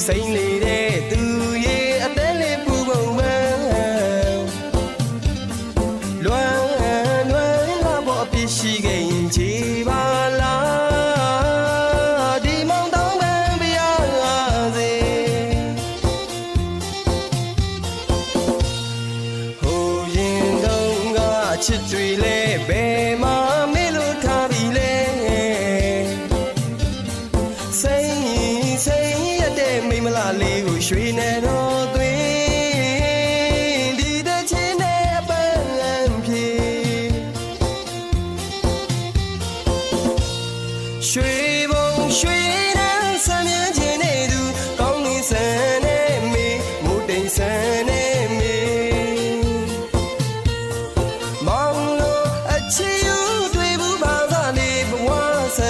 စိမ့်လေတဲ့သူရဲ့အသက်လေးပူပုံပန်းလွမ်းလာဖို့အပြစ်ရှိခဲ့ရင်ခြေပါလားဒီမောင်တောင်းပန်ပြရစေဟိုရင်တုန်းကချစ်တွေလဲဘယ်မှာမေ့လို့ထားပြီလဲစိမ့်ရတဲ့မိမလားလေးကိုရွှေနဲ့တော့သွင်းဒီတဲ့ချင်းနဲ့အပန်းဖြေရွှေဘုံရွှေတန်းဆမ်းမြန်းခြင်းနဲ့သူကောင်းနေစံနဲ့မေမူတိန်ဆန်နဲ့မေမောင်လို့အချီယူတွေ့ဘူးပါကလေးဘဝဆ